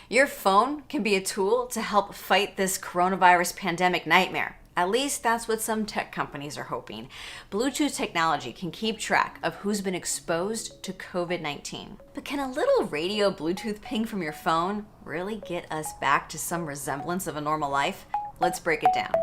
Your phone can be a tool to help fight this coronavirus pandemic nightmare. At least that's what some tech companies are hoping. Bluetooth technology can keep track of who's been exposed to COVID-19. But can a little radio Bluetooth ping from your phone really get us back to some resemblance of a normal life? Let's break it down.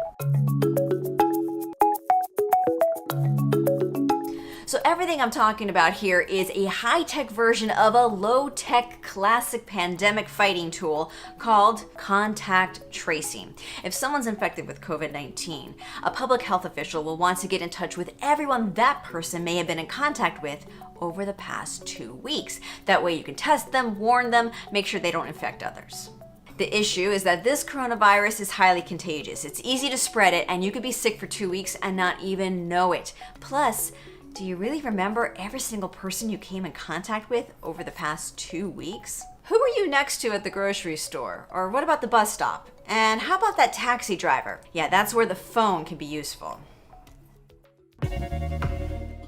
So everything I'm talking about here is a high-tech version of a low-tech classic pandemic fighting tool called contact tracing. If someone's infected with COVID-19, a public health official will want to get in touch with everyone that person may have been in contact with over the past 2 weeks. That way you can test them, warn them, make sure they don't infect others. The issue is that this coronavirus is highly contagious. It's easy to spread it, and you could be sick for 2 weeks and not even know it. Plus, do you really remember every single person you came in contact with over the past 2 weeks? Who were you next to at the grocery store? Or what about the bus stop? And how about that taxi driver? Yeah, that's where the phone can be useful.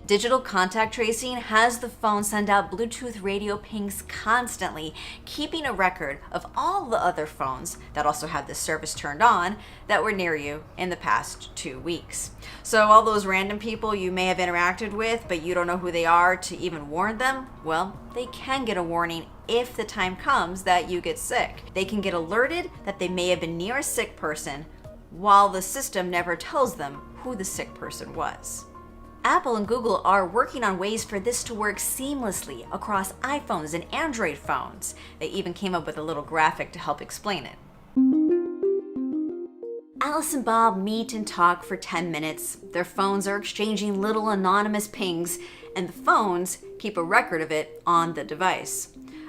Digital contact tracing has the phone send out Bluetooth radio pings constantly, keeping a record of all the other phones that also have this service turned on that were near you in the past 2 weeks. So all those random people you may have interacted with, but you don't know who they are to even warn them, well, they can get a warning if the time comes that you get sick. They can get alerted that they may have been near a sick person while the system never tells them who the sick person was. Apple and Google are working on ways for this to work seamlessly across iPhones and Android phones. They even came up with a little graphic to help explain it. Alice and Bob meet and talk for 10 minutes. Their phones are exchanging little anonymous pings, and the phones keep a record of it on the device.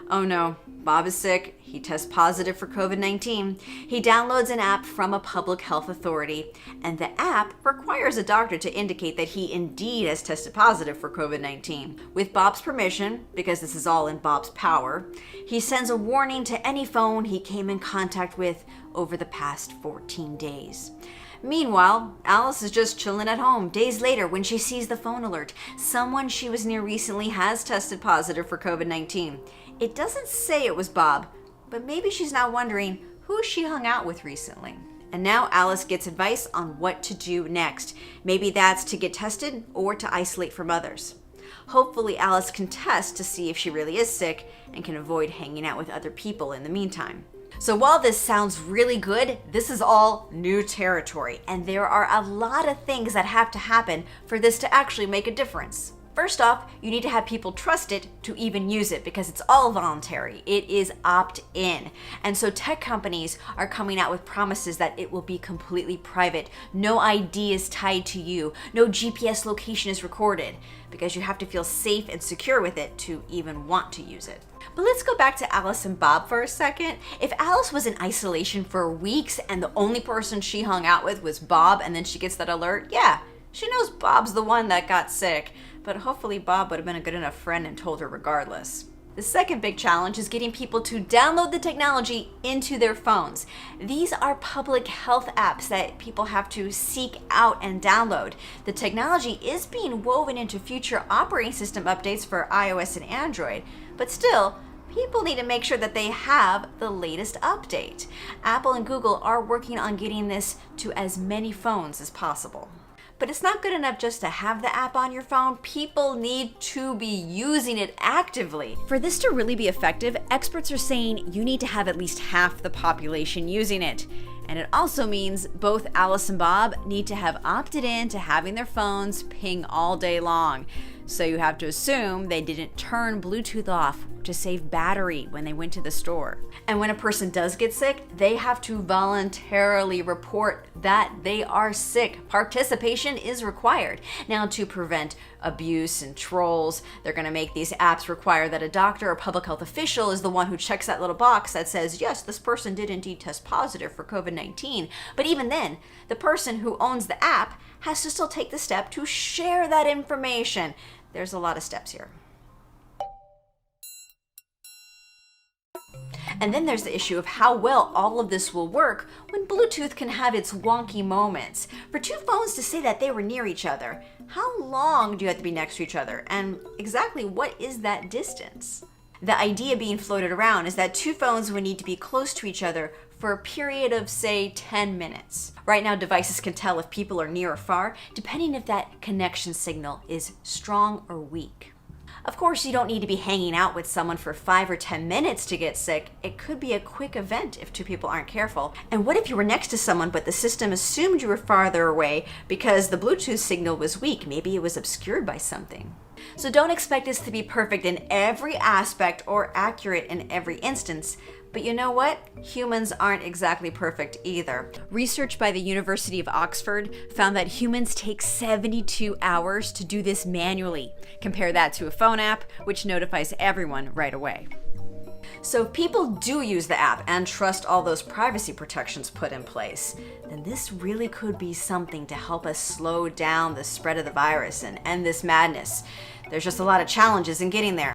Oh no, Bob is sick. He tests positive for COVID-19. He downloads an app from a public health authority, and the app requires a doctor to indicate that he indeed has tested positive for COVID-19. With Bob's permission, because this is all in Bob's power, he sends a warning to any phone he came in contact with over the past 14 days. Meanwhile, Alice is just chilling at home days later when she sees the phone alert. Someone she was near recently has tested positive for COVID-19. It doesn't say it was Bob, but maybe she's now wondering who she hung out with recently. And now Alice gets advice on what to do next. Maybe that's to get tested or to isolate from others. Hopefully Alice can test to see if she really is sick and can avoid hanging out with other people in the meantime. So while this sounds really good, this is all new territory, and there are a lot of things that have to happen for this to actually make a difference. First off, you need to have people trust it to even use it because it's all voluntary. It is opt-in. And so tech companies are coming out with promises that it will be completely private. No ID is tied to you. No GPS location is recorded because you have to feel safe and secure with it to even want to use it. But let's go back to Alice and Bob for a second. If Alice was in isolation for weeks and the only person she hung out with was Bob and then she gets that alert, yeah, she knows Bob's the one that got sick, but hopefully Bob would have been a good enough friend and told her regardless. The second big challenge is getting people to download the technology into their phones. These are public health apps that people have to seek out and download. The technology is being woven into future operating system updates for iOS and Android, but still, people need to make sure that they have the latest update. Apple and Google are working on getting this to as many phones as possible. But it's not good enough just to have the app on your phone. People need to be using it actively. For this to really be effective, experts are saying you need to have at least half the population using it. And it also means both Alice and Bob need to have opted in to having their phones ping all day long. So you have to assume they didn't turn Bluetooth off to save battery when they went to the store. And when a person does get sick, they have to voluntarily report that they are sick. Participation is required. Now, to prevent abuse and trolls, they're going to make these apps require that a doctor or public health official is the one who checks that little box that says, yes, this person did indeed test positive for COVID-19. But even then, the person who owns the app has to still take the step to share that information. There's a lot of steps here. And then there's the issue of how well all of this will work when Bluetooth can have its wonky moments. For two phones to say that they were near each other, how long do you have to be next to each other? And exactly what is that distance? The idea being floated around is that two phones would need to be close to each other for a period of, say, 10 minutes. Right now, devices can tell if people are near or far, depending if that connection signal is strong or weak. Of course, you don't need to be hanging out with someone for 5 or 10 minutes to get sick. It could be a quick event if two people aren't careful. And what if you were next to someone but the system assumed you were farther away because the Bluetooth signal was weak? Maybe it was obscured by something. So don't expect this to be perfect in every aspect or accurate in every instance. But you know what? Humans aren't exactly perfect either. Research by the University of Oxford found that humans take 72 hours to do this manually. Compare that to a phone app, which notifies everyone right away. So if people do use the app and trust all those privacy protections put in place, then this really could be something to help us slow down the spread of the virus and end this madness. There's just a lot of challenges in getting there.